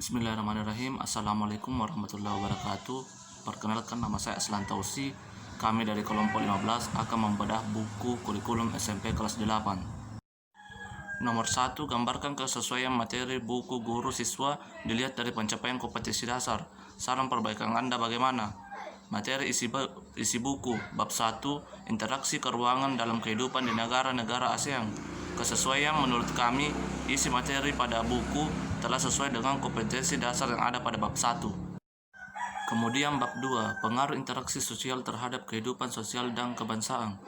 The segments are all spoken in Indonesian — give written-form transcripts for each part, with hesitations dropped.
Bismillahirrahmanirrahim. Assalamualaikum warahmatullahi wabarakatuh. Perkenalkan, nama saya Aslan Tausi. Kami dari kelompok 15 akan membedah buku kurikulum SMP kelas 8. Nomor 1, gambarkan kesesuaian materi buku guru siswa dilihat dari pencapaian kompetensi dasar. Saran perbaikan Anda bagaimana? Materi isi buku. Bab 1, interaksi keruangan dalam kehidupan di negara-negara ASEAN. Kesesuaian menurut kami, isi materi pada buku telah sesuai dengan kompetensi dasar yang ada pada bab 1. Kemudian bab 2, pengaruh interaksi sosial terhadap kehidupan sosial dan kebangsaan.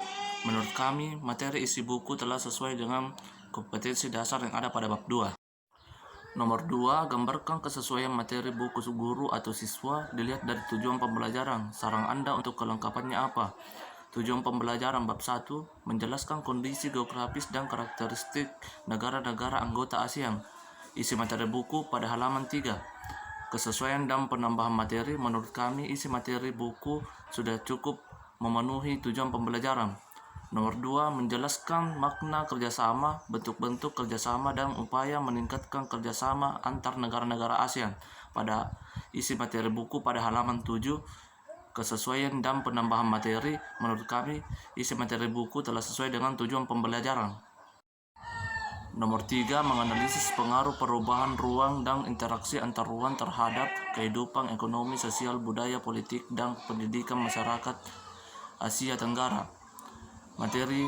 Menurut kami, materi isi buku telah sesuai dengan kompetensi dasar yang ada pada bab 2. Nomor 2, gambarkan kesesuaian materi buku guru atau siswa dilihat dari tujuan pembelajaran. Saran Anda untuk kelengkapannya apa? Tujuan pembelajaran bab 1, menjelaskan kondisi geografis dan karakteristik negara-negara anggota ASEAN. Isi materi buku pada halaman 3. Kesesuaian dan penambahan materi. Menurut kami, isi materi buku sudah cukup memenuhi tujuan pembelajaran. Nomor 2, menjelaskan makna kerjasama, bentuk-bentuk kerjasama, dan upaya meningkatkan kerjasama antar negara-negara ASEAN. Pada isi materi buku pada halaman 7, kesesuaian dan penambahan materi. Menurut kami, isi materi buku telah sesuai dengan tujuan pembelajaran. Nomor 3, menganalisis pengaruh perubahan ruang dan interaksi antar ruang terhadap kehidupan ekonomi, sosial, budaya, politik, dan pendidikan masyarakat Asia Tenggara. Materi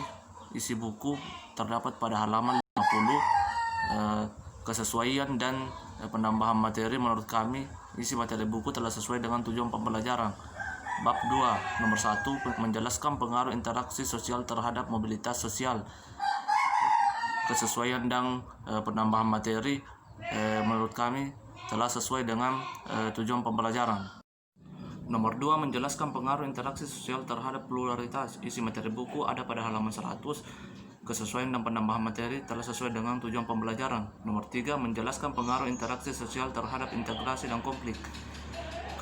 isi buku terdapat pada halaman 50. Kesesuaian dan penambahan materi. Menurut kami, isi materi buku telah sesuai dengan tujuan pembelajaran. Bab 2, nomor 1, menjelaskan pengaruh interaksi sosial terhadap mobilitas sosial. Kesesuaian dan penambahan materi menurut kami telah sesuai dengan tujuan pembelajaran. Nomor 2, menjelaskan pengaruh interaksi sosial terhadap pluralitas. Isi materi buku ada pada halaman 100. Kesesuaian dan penambahan materi telah sesuai dengan tujuan pembelajaran. Nomor 3, menjelaskan pengaruh interaksi sosial terhadap integrasi dan konflik.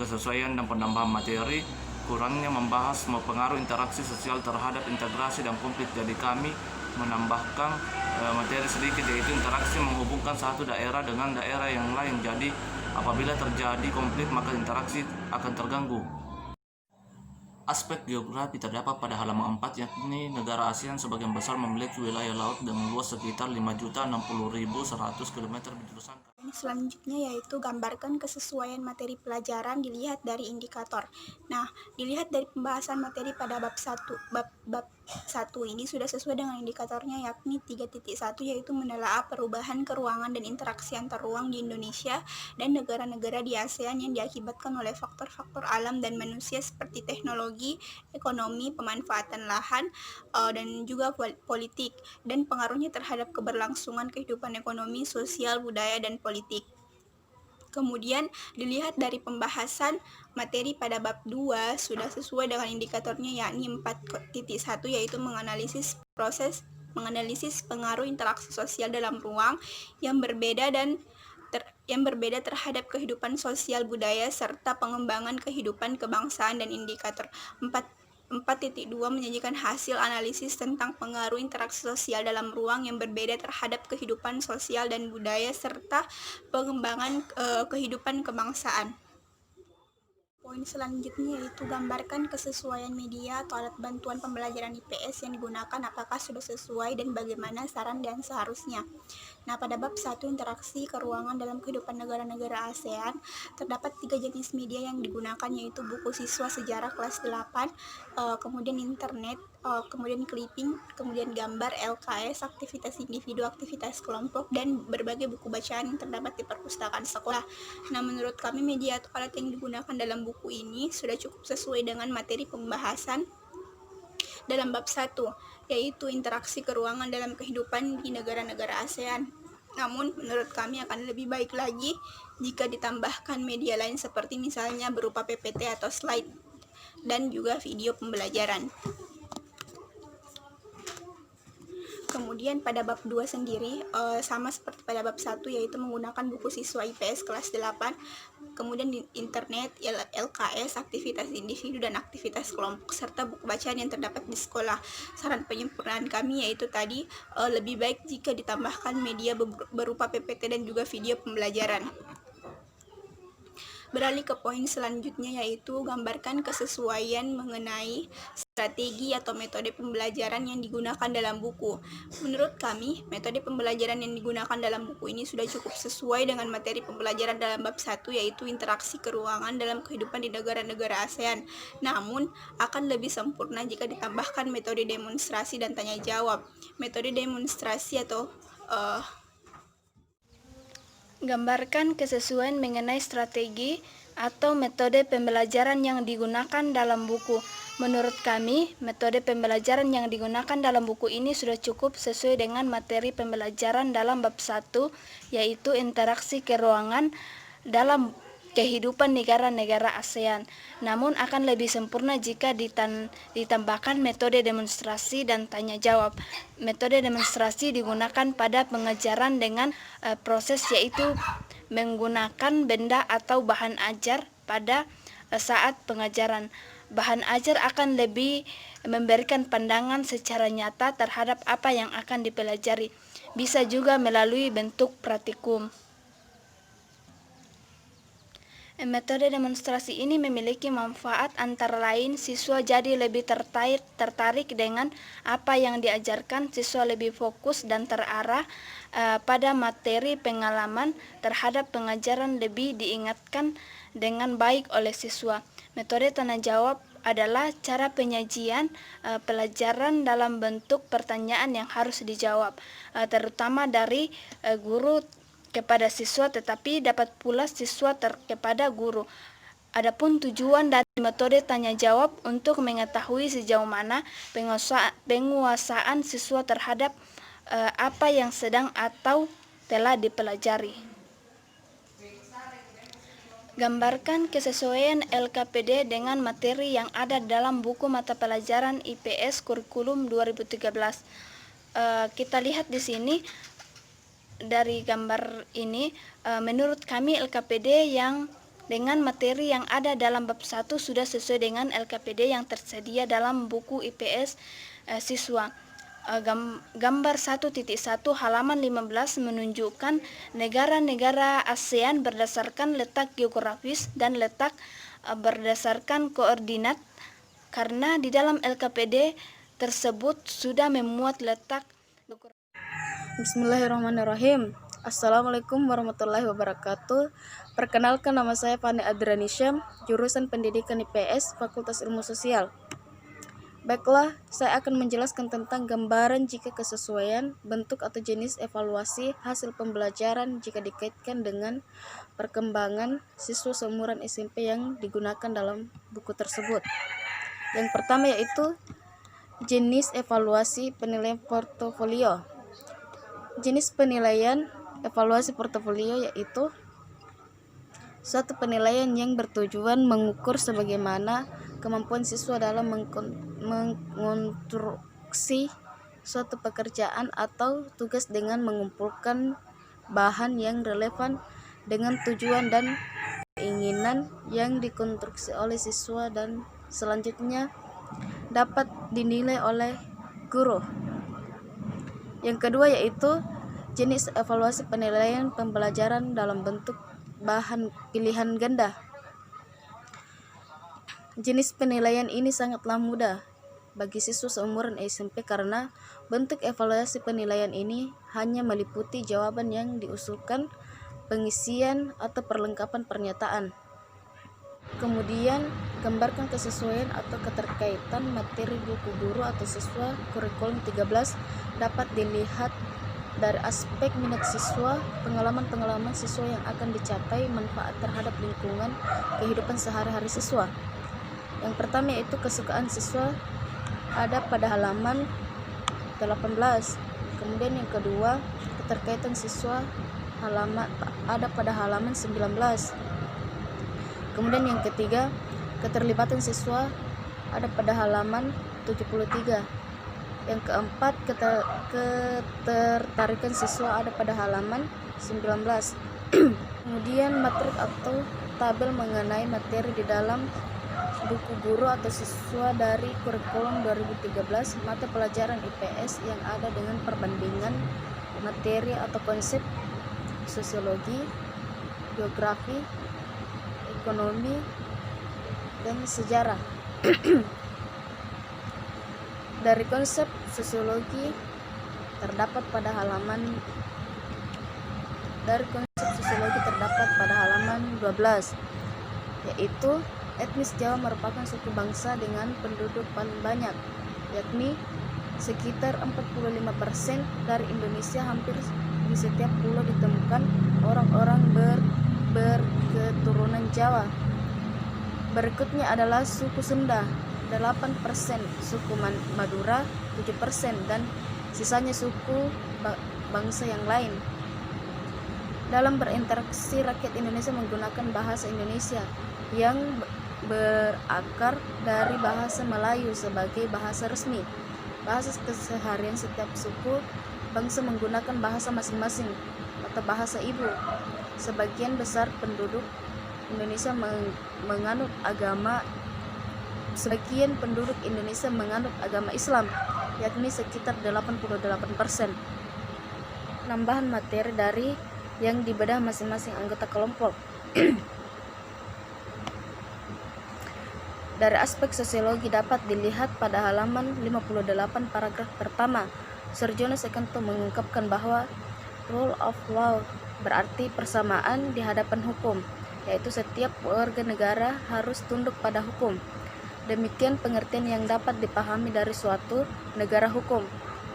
Kesesuaian dan penambahan materi, kurangnya membahas pengaruh interaksi sosial terhadap integrasi dan konflik. Jadi kami menambahkan materi sedikit, yaitu interaksi menghubungkan satu daerah dengan daerah yang lain. Jadi apabila terjadi konflik maka interaksi akan terganggu. Aspek geografi terdapat pada halaman 4, yakni negara ASEAN sebagian besar memiliki wilayah laut dengan luas sekitar 5.060.100 km berjurusan. Selanjutnya yaitu gambarkan kesesuaian materi pelajaran dilihat dari indikator. Nah, dilihat dari pembahasan materi pada bab 1 ini sudah sesuai dengan indikatornya, yakni 3.1, yaitu menelaah perubahan keruangan dan interaksi antar ruang di Indonesia dan negara-negara di ASEAN yang diakibatkan oleh faktor-faktor alam dan manusia seperti teknologi, ekonomi, pemanfaatan lahan, dan juga politik, dan pengaruhnya terhadap keberlangsungan kehidupan ekonomi, sosial, budaya, dan politik. Kemudian dilihat dari pembahasan materi pada bab 2 sudah sesuai dengan indikatornya, yakni 4.1, yaitu menganalisis pengaruh interaksi sosial dalam ruang yang berbeda terhadap kehidupan sosial, budaya, serta pengembangan kehidupan kebangsaan, dan indikator 4.2 menyajikan hasil analisis tentang pengaruh interaksi sosial dalam ruang yang berbeda terhadap kehidupan sosial dan budaya serta pengembangan kehidupan kebangsaan. Poin selanjutnya yaitu gambarkan kesesuaian media atau alat bantuan pembelajaran IPS yang digunakan, apakah sudah sesuai dan bagaimana saran dan seharusnya. Nah, pada bab 1, interaksi keruangan dalam kehidupan negara-negara ASEAN, terdapat 3 jenis media yang digunakan, yaitu buku siswa sejarah kelas 8, kemudian internet, kemudian clipping, kemudian gambar, LKS, aktivitas individu, aktivitas kelompok, dan berbagai buku bacaan yang terdapat di perpustakaan sekolah. Nah, menurut kami media atau alat yang digunakan dalam buku ini sudah cukup sesuai dengan materi pembahasan dalam bab 1, yaitu interaksi keruangan dalam kehidupan di negara-negara ASEAN. Namun, menurut kami akan lebih baik lagi jika ditambahkan media lain seperti misalnya berupa PPT atau slide dan juga video pembelajaran. Kemudian pada bab 2 sendiri sama seperti pada bab 1, yaitu menggunakan buku siswa IPS kelas 8, kemudian di internet, LKS, aktivitas individu dan aktivitas kelompok, serta buku bacaan yang terdapat di sekolah. Saran penyempurnaan kami yaitu tadi lebih baik jika ditambahkan media berupa PPT dan juga video pembelajaran. Beralih ke poin selanjutnya, yaitu gambarkan kesesuaian mengenai strategi atau metode pembelajaran yang digunakan dalam buku. Menurut kami, metode pembelajaran yang digunakan dalam buku ini sudah cukup sesuai dengan materi pembelajaran dalam bab 1, yaitu interaksi keruangan dalam kehidupan di negara-negara ASEAN. Namun, akan lebih sempurna jika ditambahkan metode demonstrasi dan tanya jawab. Metode demonstrasi atau gambarkan kesesuaian mengenai strategi atau metode pembelajaran yang digunakan dalam buku. Menurut kami, metode pembelajaran yang digunakan dalam buku ini sudah cukup sesuai dengan materi pembelajaran dalam bab 1, yaitu interaksi keruangan dalam kehidupan negara-negara ASEAN. Namun akan lebih sempurna jika ditambahkan metode demonstrasi dan tanya jawab. Metode demonstrasi digunakan pada pengajaran dengan proses, yaitu menggunakan benda atau bahan ajar pada saat pengajaran. Bahan ajar akan lebih memberikan pandangan secara nyata terhadap apa yang akan dipelajari. Bisa juga melalui bentuk praktikum. Metode demonstrasi ini memiliki manfaat antara lain siswa jadi lebih tertarik dengan apa yang diajarkan, siswa lebih fokus dan terarah pada materi, pengalaman terhadap pengajaran lebih diingatkan dengan baik oleh siswa. Metode tanya jawab adalah cara penyajian pelajaran dalam bentuk pertanyaan yang harus dijawab, terutama dari guru kepada siswa, tetapi dapat pula siswa kepada guru. Adapun tujuan dari metode tanya jawab untuk mengetahui sejauh mana penguasaan siswa terhadap apa yang sedang atau telah dipelajari. Gambarkan kesesuaian LKPD dengan materi yang ada dalam buku mata pelajaran IPS Kurikulum 2013. Kita lihat di sini dari gambar ini, menurut kami LKPD yang dengan materi yang ada dalam bab 1 sudah sesuai dengan LKPD yang tersedia dalam buku IPS siswa. Gambar 1.1 halaman 15 menunjukkan negara-negara ASEAN berdasarkan letak geografis dan letak berdasarkan koordinat, karena di dalam LKPD tersebut sudah memuat letak. Bismillahirrahmanirrahim. Assalamualaikum warahmatullahi wabarakatuh. Perkenalkan, nama saya Fani Adranisham, jurusan Pendidikan IPS, Fakultas Ilmu Sosial. Baiklah, saya akan menjelaskan tentang gambaran jika kesesuaian, bentuk atau jenis evaluasi hasil pembelajaran jika dikaitkan dengan perkembangan siswa seumuran SMP yang digunakan dalam buku tersebut. Yang pertama yaitu jenis evaluasi penilaian portofolio. Jenis penilaian evaluasi portofolio yaitu suatu penilaian yang bertujuan mengukur sebagaimana kemampuan siswa dalam mengkonstruksi suatu pekerjaan atau tugas dengan mengumpulkan bahan yang relevan dengan tujuan dan keinginan yang dikonstruksi oleh siswa dan selanjutnya dapat dinilai oleh guru. Yang kedua yaitu jenis evaluasi penilaian pembelajaran dalam bentuk bahan pilihan ganda. Jenis penilaian ini sangatlah mudah bagi siswa seumuran SMP karena bentuk evaluasi penilaian ini hanya meliputi jawaban yang diusulkan, pengisian atau perlengkapan pernyataan. Kemudian, gambarkan kesesuaian atau keterkaitan materi buku guru atau siswa kurikulum 13 dapat dilihat dari aspek minat siswa, pengalaman-pengalaman siswa yang akan dicapai, manfaat terhadap lingkungan, kehidupan sehari-hari siswa. Yang pertama yaitu kesukaan siswa ada pada halaman 18. Kemudian yang kedua, keterkaitan siswa ada pada halaman 19. Kemudian yang ketiga, keterlibatan siswa ada pada halaman 73. Yang keempat, ketertarikan siswa ada pada halaman 19. Kemudian matrik atau tabel mengenai materi di dalam buku guru atau siswa dari kurikulum 2013 mata pelajaran IPS yang ada dengan perbandingan materi atau konsep sosiologi, geografi, ekonomi, dan sejarah. Dari konsep sosiologi terdapat pada halaman 12, yaitu etnis Jawa merupakan suku bangsa dengan penduduk paling banyak, yakni sekitar 45% dari Indonesia. Hampir di setiap pulau ditemukan orang-orang berketurunan Jawa. Berikutnya adalah suku Sunda 8%, suku Madura 7%, dan sisanya suku bangsa yang lain. Dalam berinteraksi, rakyat Indonesia menggunakan bahasa Indonesia yang berakar dari bahasa Melayu sebagai bahasa resmi. Bahasa keseharian setiap suku bangsa menggunakan bahasa masing-masing atau bahasa ibu. Sebagian besar penduduk Indonesia menganut agama Islam, yakni sekitar 88%. Nambahan materi dari yang dibedah masing-masing anggota kelompok. Dari aspek sosiologi dapat dilihat pada halaman 58 paragraf pertama. Surjono Sekanto mengungkapkan bahwa rule of law berarti persamaan di hadapan hukum, yaitu setiap warga negara harus tunduk pada hukum. Demikian pengertian yang dapat dipahami dari suatu negara hukum.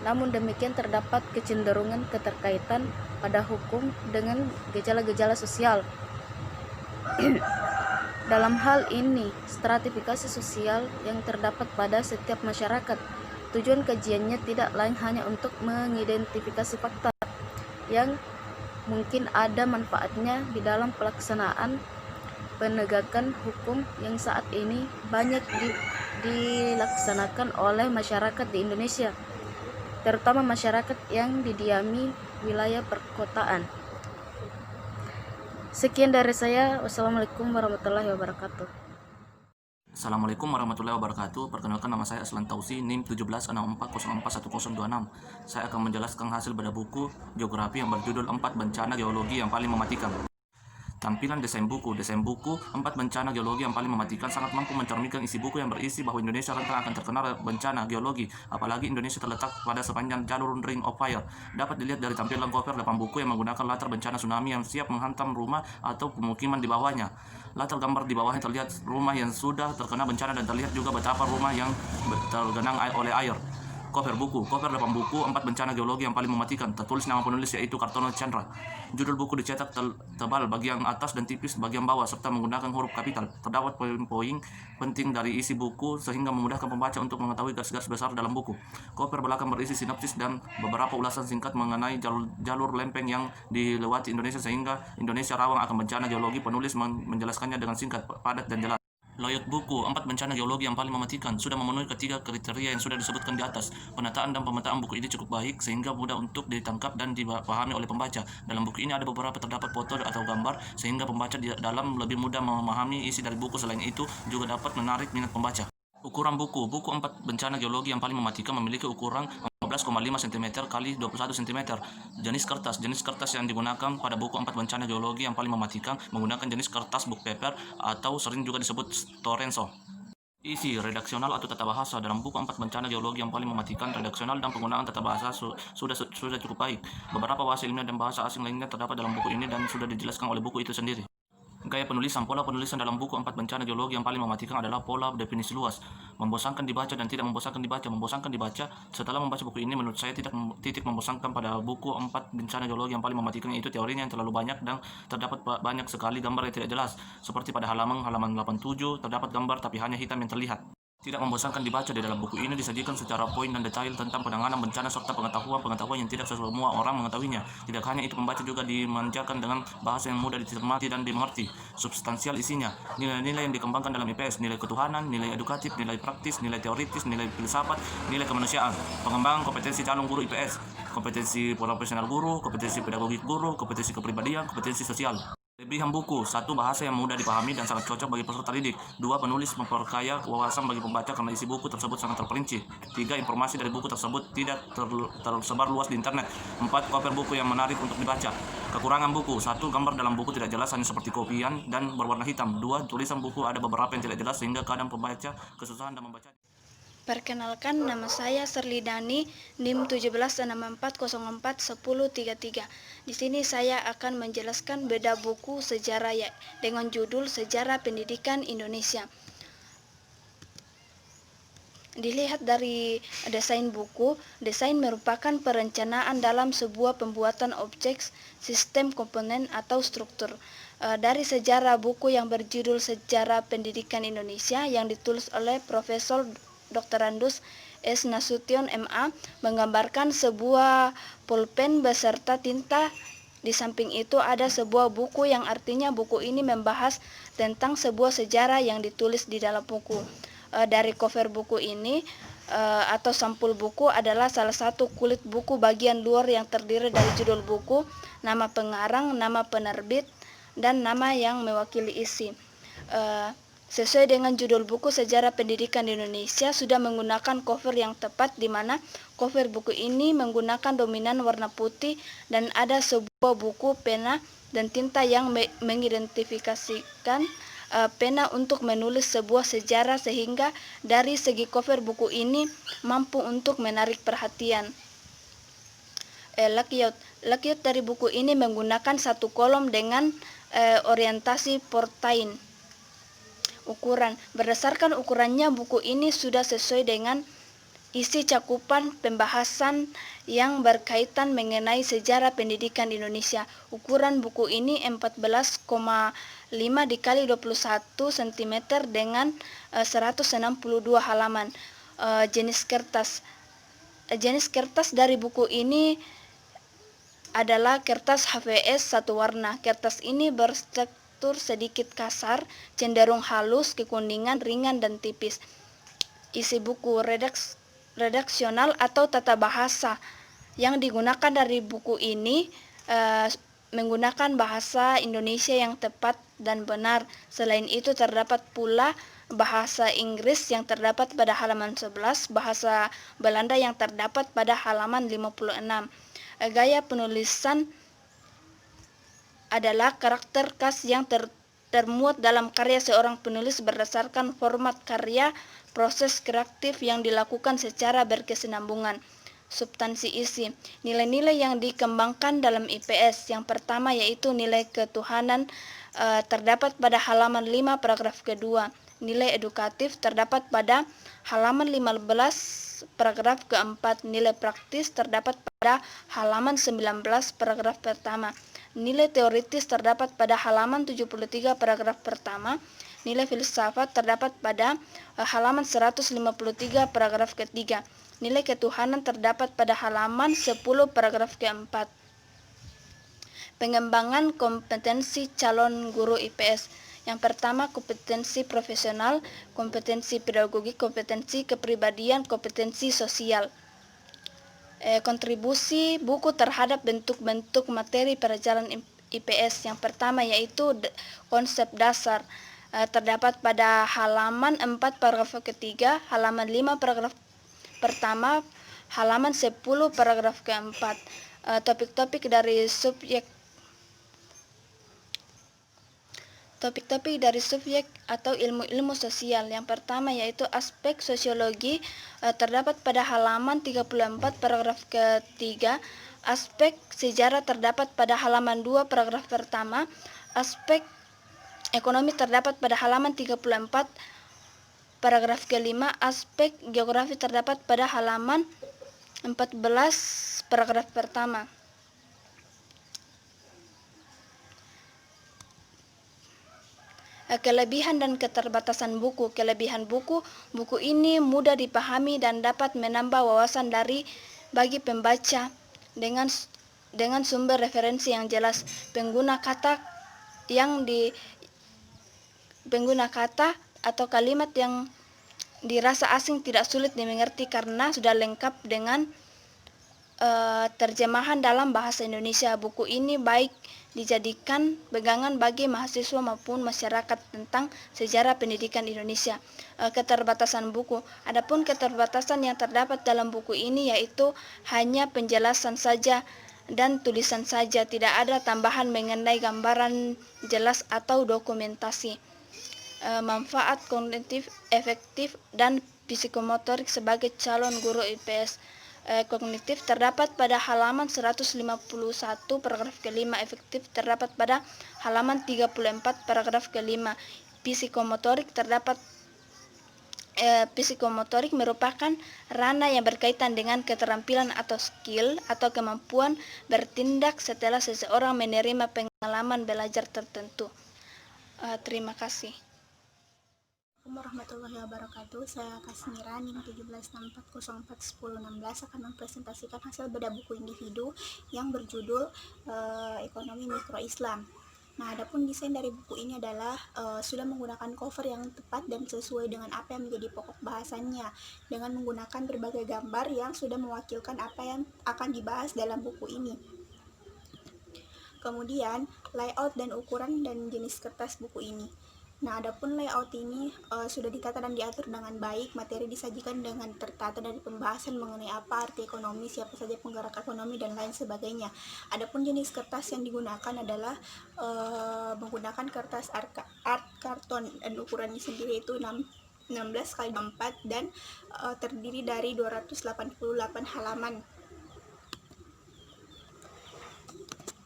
Namun demikian terdapat kecenderungan keterkaitan pada hukum dengan gejala-gejala sosial. Dalam hal ini, stratifikasi sosial yang terdapat pada setiap masyarakat. Tujuan kajiannya tidak lain hanya untuk mengidentifikasi fakta yang mungkin ada manfaatnya di dalam pelaksanaan penegakan hukum yang saat ini banyak dilaksanakan oleh masyarakat di Indonesia, terutama masyarakat yang didiami wilayah perkotaan. Sekian dari saya. Wassalamualaikum warahmatullahi wabarakatuh. Assalamualaikum warahmatullahi wabarakatuh. Perkenalkan, nama saya Aslan Tausi, NIM 1764041026. Saya akan menjelaskan hasil bedah buku geografi yang berjudul 4 bencana geologi yang paling mematikan. Tampilan desain buku. Desain buku 4 bencana geologi yang paling mematikan sangat mampu mencerminkan isi buku yang berisi bahwa Indonesia rentan akan terkena bencana geologi, apalagi Indonesia terletak pada sepanjang jalur Ring of Fire. Dapat dilihat dari tampilan cover depan buku yang menggunakan latar bencana tsunami yang siap menghantam rumah atau pemukiman di bawahnya. Latar gambar di bawahnya terlihat rumah yang sudah terkena bencana dan terlihat juga betapa rumah yang tergenang oleh air. Cover buku. Cover depan buku 4 bencana geologi yang paling mematikan. Tertulis nama penulis, yaitu Kartono Chandra. Judul buku dicetak tebal bagian atas dan tipis bagian bawah serta menggunakan huruf kapital. Terdapat poin-poin penting dari isi buku sehingga memudahkan pembaca untuk mengetahui garis-garis besar dalam buku. Cover belakang berisi sinopsis dan beberapa ulasan singkat mengenai jalur lempeng yang dilewati Indonesia sehingga Indonesia rawan akan bencana geologi. Penulis menjelaskannya dengan singkat, padat, dan jelas. Layout buku 4 bencana geologi yang paling mematikan sudah memenuhi ketiga kriteria yang sudah disebutkan di atas. Penataan dan pemetaan buku ini cukup baik sehingga mudah untuk ditangkap dan dipahami oleh pembaca. Dalam buku ini ada beberapa terdapat foto atau gambar sehingga pembaca di dalam lebih mudah memahami isi dari buku. Selain itu juga dapat menarik minat pembaca. Ukuran buku. Buku 4 bencana geologi yang paling mematikan memiliki ukuran 15,5 cm x 21 cm. Jenis kertas yang digunakan pada buku 4 bencana geologi yang paling mematikan menggunakan jenis kertas book paper atau sering juga disebut Torenso. Isi redaksional atau tata bahasa. Dalam buku 4 bencana geologi yang paling mematikan, redaksional dan penggunaan tata bahasa sudah cukup baik. Beberapa bahasa ilmiah dan bahasa asing lainnya terdapat dalam buku ini dan sudah dijelaskan oleh buku itu sendiri. Gaya penulisan. Pola penulisan dalam buku 4 bencana geologi yang paling mematikan adalah pola definisi luas, membosankan dibaca dan tidak membosankan dibaca. Membosankan dibaca. Setelah membaca buku ini, menurut saya titik membosankan pada buku 4 bencana geologi yang paling mematikan, yaitu teorinya yang terlalu banyak dan terdapat banyak sekali gambar yang tidak jelas. Seperti pada halaman 87 terdapat gambar tapi hanya hitam yang terlihat. Tidak membosankan dibaca. Di dalam buku ini disajikan secara poin dan detail tentang penanganan bencana serta pengetahuan yang tidak semua orang mengetahuinya. Tidak hanya itu, pembaca juga dimanjakan dengan bahasa yang mudah dicermati dan dimengerti. Substansial isinya, nilai-nilai yang dikembangkan dalam IPS, nilai ketuhanan, nilai edukatif, nilai praktis, nilai teoritis, nilai filsafat, nilai kemanusiaan, pengembangan kompetensi calon guru IPS, kompetensi profesional guru, kompetensi pedagogik guru, kompetensi kepribadian, kompetensi sosial. Kelebihan buku: 1. Bahasa yang mudah dipahami dan sangat cocok bagi peserta didik. 2. Penulis memperkaya wawasan bagi pembaca karena isi buku tersebut sangat terperinci. 3. Informasi dari buku tersebut tidak tersebar luas di internet. 4. Cover buku yang menarik untuk dibaca. Kekurangan buku: 1. Gambar dalam buku tidak jelas, hanya seperti kopian dan berwarna hitam. 2. Tulisan buku ada beberapa yang tidak jelas sehingga kadang pembaca kesusahan dalam membaca. Perkenalkan, nama saya Serlidani, NIM 1764041033. Di sini saya akan menjelaskan beda buku sejarah dengan judul Sejarah Pendidikan Indonesia. Dilihat dari desain buku, desain merupakan perencanaan dalam sebuah pembuatan objek, sistem, komponen, atau struktur. Dari sejarah buku yang berjudul Sejarah Pendidikan Indonesia yang ditulis oleh Profesor Dr. S. Nasution MA menggambarkan sebuah pulpen beserta tinta. Di samping itu ada sebuah buku yang artinya buku ini membahas tentang sebuah sejarah yang ditulis di dalam buku. Dari cover buku ini atau sampul buku adalah salah satu kulit buku bagian luar yang terdiri dari judul buku, nama pengarang, nama penerbit, dan nama yang mewakili isi. Sesuai dengan judul buku Sejarah Pendidikan di Indonesia sudah menggunakan cover yang tepat, di mana cover buku ini menggunakan dominan warna putih dan ada sebuah buku pena dan tinta yang mengidentifikasikan pena untuk menulis sebuah sejarah, sehingga dari segi cover buku ini mampu untuk menarik perhatian. Layout dari buku ini menggunakan satu kolom dengan orientasi portain. Ukuran: berdasarkan ukurannya, buku ini sudah sesuai dengan isi cakupan pembahasan yang berkaitan mengenai sejarah pendidikan di Indonesia. Ukuran buku ini 14,5 dikali 21 cm dengan 162 halaman. Jenis kertas dari buku ini adalah kertas HVS satu warna. Kertas ini bertekstur sedikit kasar, cenderung halus, kekuningan, ringan, dan tipis. Isi buku: redaksional atau tata bahasa yang digunakan dari buku ini menggunakan bahasa Indonesia yang tepat dan benar. Selain itu terdapat pula bahasa Inggris yang terdapat pada halaman 11, bahasa Belanda yang terdapat pada halaman 56. Gaya penulisan adalah karakter khas yang termuat dalam karya seorang penulis berdasarkan format karya, proses kreatif yang dilakukan secara berkesinambungan. Substansi isi: nilai-nilai yang dikembangkan dalam IPS. Yang pertama yaitu nilai ketuhanan, terdapat pada halaman 5 paragraf kedua. Nilai edukatif terdapat pada halaman 15 paragraf keempat. Nilai praktis terdapat pada halaman 19 paragraf pertama. Nilai teoritis terdapat pada halaman 73 paragraf pertama. Nilai filsafat terdapat pada halaman 153 paragraf ketiga. Nilai ketuhanan terdapat pada halaman 10 paragraf keempat. Pengembangan kompetensi calon guru IPS. Yang pertama, kompetensi profesional, kompetensi pedagogik, kompetensi kepribadian, kompetensi sosial. Kontribusi buku terhadap bentuk-bentuk materi pelajaran IPS. Yang pertama yaitu konsep dasar, terdapat pada halaman 4 paragraf ketiga, halaman 5 paragraf pertama, halaman 10 paragraf keempat. Topik-topik dari subjek atau ilmu-ilmu sosial. Yang pertama yaitu aspek sosiologi, terdapat pada halaman 34 paragraf ketiga. Aspek sejarah terdapat pada halaman 2 paragraf pertama. Aspek ekonomi terdapat pada halaman 34 paragraf kelima. Aspek geografi terdapat pada halaman 14 paragraf pertama. Kelebihan dan keterbatasan buku. Kelebihan buku ini mudah dipahami dan dapat menambah wawasan bagi pembaca dengan sumber referensi yang jelas. Pengguna kata atau kalimat yang dirasa asing tidak sulit dimengerti karena sudah lengkap dengan terjemahan dalam bahasa Indonesia. Buku ini baik dijadikan pegangan bagi mahasiswa maupun masyarakat tentang sejarah pendidikan Indonesia. Keterbatasan buku. Adapun keterbatasan yang terdapat dalam buku ini yaitu hanya penjelasan saja dan tulisan saja, tidak ada tambahan mengenai gambaran jelas atau dokumentasi. Manfaat kognitif, efektif, dan psikomotorik sebagai calon guru IPS. Kognitif terdapat pada halaman 151 paragraf kelima, efektif terdapat pada halaman 34 paragraf kelima. Psikomotorik terdapat psikomotorik merupakan ranah yang berkaitan dengan keterampilan atau skill atau kemampuan bertindak setelah seseorang menerima pengalaman belajar tertentu. Terima kasih. Assalamualaikum warahmatullahi wabarakatuh. Saya Kasmira, NIM 1764041016 akan mempresentasikan hasil bedah buku individu yang berjudul Ekonomi Mikro Islam. Nah, adapun desain dari buku ini adalah sudah menggunakan cover yang tepat dan sesuai dengan apa yang menjadi pokok bahasannya, dengan menggunakan berbagai gambar yang sudah mewakilkan apa yang akan dibahas dalam buku ini. Kemudian, layout dan ukuran dan jenis kertas buku ini. Nah, adapun layout ini sudah ditata dan diatur dengan baik, materi disajikan dengan tertata dari pembahasan mengenai apa arti ekonomi, siapa saja penggerak ekonomi, dan lain sebagainya. Adapun jenis kertas yang digunakan adalah menggunakan kertas art karton, dan ukurannya sendiri itu 16x4 dan terdiri dari 288 halaman.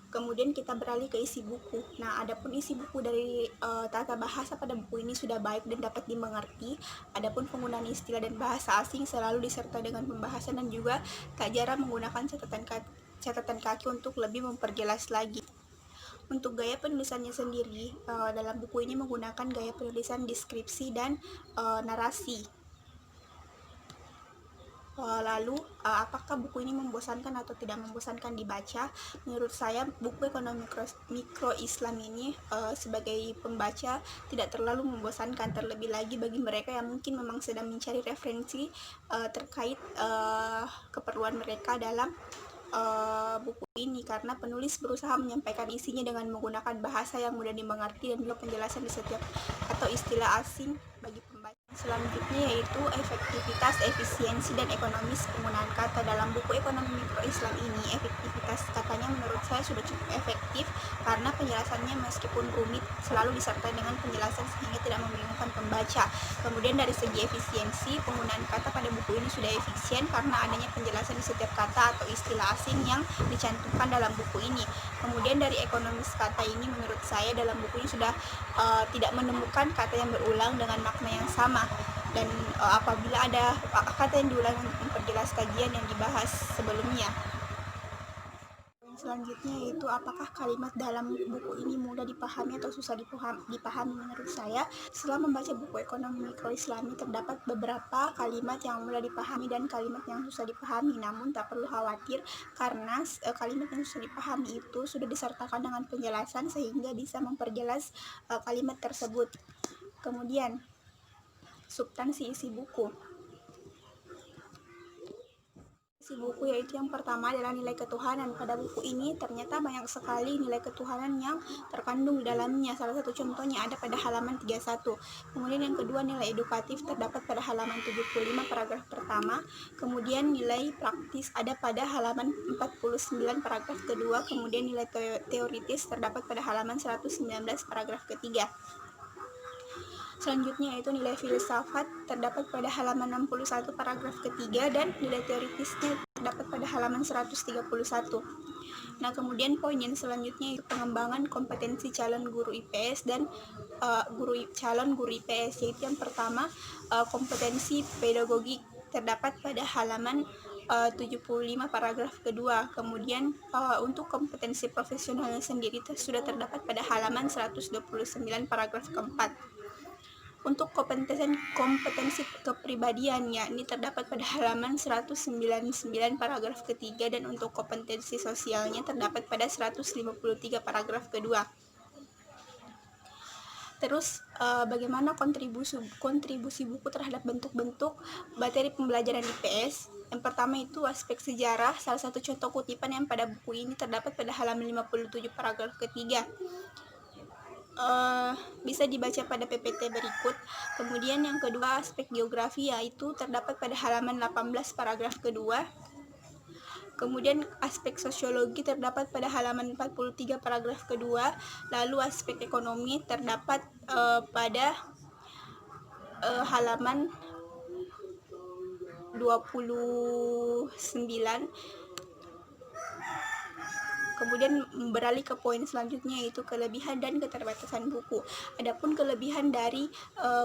Kemudian kita beralih ke isi buku. Nah, adapun isi buku dari tata bahasa pada buku ini sudah baik dan dapat dimengerti. Adapun penggunaan istilah dan bahasa asing selalu disertai dengan pembahasan dan juga tak jarang menggunakan catatan kaki untuk lebih memperjelas lagi. Untuk gaya penulisannya sendiri, dalam buku ini menggunakan gaya penulisan deskripsi dan narasi. Lalu, apakah buku ini membosankan atau tidak membosankan dibaca? Menurut saya, buku Ekonomi Mikro Islam ini sebagai pembaca tidak terlalu membosankan, terlebih lagi bagi mereka yang mungkin memang sedang mencari referensi terkait keperluan mereka dalam buku ini, karena penulis berusaha menyampaikan isinya dengan menggunakan bahasa yang mudah dimengerti dan juga penjelasan di setiap atau istilah asing bagi pembaca. Selanjutnya yaitu efektivitas, efisiensi, dan ekonomis penggunaan kata. Dalam buku Ekonomi Mikro Islam ini, efektivitas katanya menurut saya sudah cukup efektif karena penjelasannya meskipun rumit selalu disertai dengan penjelasan sehingga tidak membingungkan pembaca. Kemudian dari segi efisiensi, penggunaan kata pada buku ini sudah efisien karena adanya penjelasan di setiap kata atau istilah asing yang dicantumkan dalam buku ini. Kemudian dari ekonomis kata ini menurut saya dalam buku ini sudah tidak menemukan kata yang berulang dengan makna yang sama, dan apabila ada kata yang diulang untuk memperjelas kajian yang dibahas sebelumnya. Selanjutnya yaitu apakah kalimat dalam buku ini mudah dipahami atau susah dipahami. Menurut saya, setelah membaca buku Ekonomi Mikro Islami, terdapat beberapa kalimat yang mudah dipahami dan kalimat yang susah dipahami. Namun tak perlu khawatir karena kalimat yang susah dipahami itu sudah disertakan dengan penjelasan sehingga bisa memperjelas kalimat tersebut. Kemudian substansi isi buku. Isi buku yaitu yang pertama adalah nilai ketuhanan. Pada buku ini ternyata banyak sekali nilai ketuhanan yang terkandung di dalamnya. Salah satu contohnya ada pada halaman 31. Kemudian yang kedua, nilai edukatif terdapat pada halaman 75 paragraf pertama. Kemudian nilai praktis ada pada halaman 49 paragraf kedua. Kemudian nilai teoritis terdapat pada halaman 119 paragraf ketiga. Selanjutnya yaitu nilai filsafat terdapat pada halaman 61 paragraf ketiga dan nilai teoritisnya terdapat pada halaman 131. Nah, kemudian poin yang selanjutnya yaitu pengembangan kompetensi calon guru IPS dan calon guru IPS, yaitu yang pertama kompetensi pedagogik terdapat pada halaman 75 paragraf kedua. Kemudian untuk kompetensi profesionalnya sendiri sudah terdapat pada halaman 129 paragraf keempat. Untuk kompetensi kepribadiannya ini terdapat pada halaman 199 paragraf ketiga, dan untuk kompetensi sosialnya terdapat pada 153 paragraf kedua. Terus bagaimana kontribusi buku terhadap bentuk-bentuk materi pembelajaran IPS? Yang pertama itu aspek sejarah. Salah satu contoh kutipan yang pada buku ini terdapat pada halaman 57 paragraf ketiga. Bisa dibaca pada PPT berikut. Kemudian yang kedua aspek geografi, yaitu terdapat pada halaman 18 paragraf kedua. Kemudian aspek sosiologi terdapat pada halaman 43 paragraf kedua. Lalu aspek ekonomi terdapat pada halaman 29. Kemudian beralih ke poin selanjutnya, yaitu kelebihan dan keterbatasan buku. Adapun kelebihan dari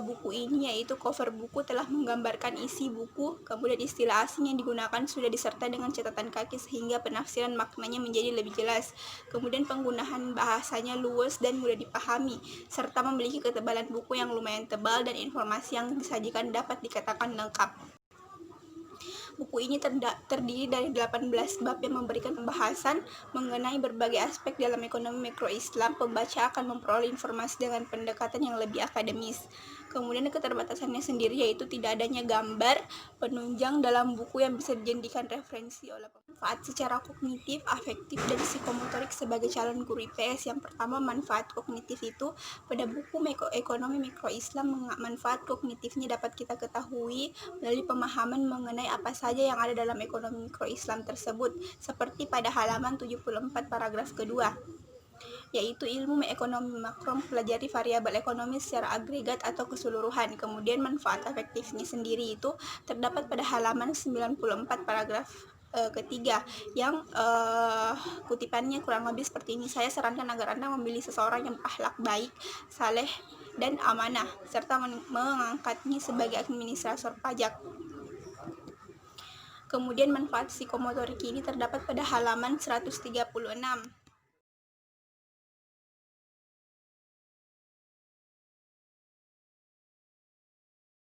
buku ini yaitu cover buku telah menggambarkan isi buku, kemudian istilah asing yang digunakan sudah disertai dengan catatan kaki sehingga penafsiran maknanya menjadi lebih jelas. Kemudian penggunaan bahasanya luwes dan mudah dipahami, serta memiliki ketebalan buku yang lumayan tebal dan informasi yang disajikan dapat dikatakan lengkap. Buku ini terdiri dari 18 bab yang memberikan pembahasan mengenai berbagai aspek dalam ekonomi mikro Islam. Pembaca akan memperoleh informasi dengan pendekatan yang lebih akademis. Kemudian keterbatasannya sendiri yaitu tidak adanya gambar penunjang dalam buku yang bisa dijadikan referensi oleh manfaat secara kognitif, afektif, dan psikomotorik sebagai calon guru IPS. Yang pertama, manfaat kognitif itu pada buku ekonomi mikro Islam, manfaat kognitifnya dapat kita ketahui melalui pemahaman mengenai apa saja yang ada dalam ekonomi mikro Islam tersebut, seperti pada halaman 74 paragraf kedua, yaitu ilmu ekonomi makro mempelajari variabel ekonomi secara agregat atau keseluruhan. Kemudian manfaat efektifnya sendiri itu terdapat pada halaman 94 paragraf ketiga, yang kutipannya kurang lebih seperti ini. Saya sarankan agar Anda memilih seseorang yang berakhlak baik, saleh, dan amanah, serta mengangkatnya sebagai administrator pajak. Kemudian manfaat psikomotorik ini terdapat pada halaman 136.